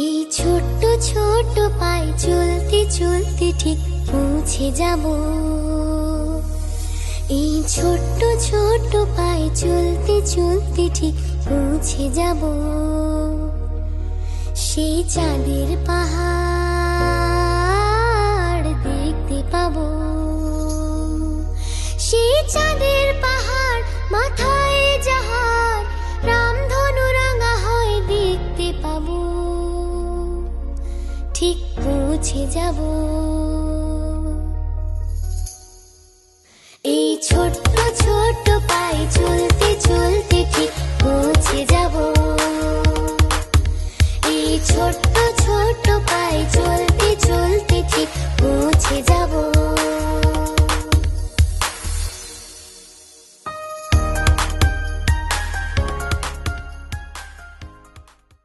এই ছোট্ট ছোট্ট পায়ে চলতে চলতে ঠিক পৌঁছে যাব। এই ছোট্ট ছোট্ট পায়ে চলতে চলতে ঠিক পৌঁছে যাব। সেই চাঁদের পাহাড় দেখতে পাবো। সেই চাঁদের পাহাড় মাথায় যাহার রামধনু রাঙা হয় দেখতে পাবো। ঠিক পৌঁছে যাব। এই ছোট্ট ছোট্ট পায়ে চলতে চলতে ঠিক পৌঁছে যাব। এই ছোট্ট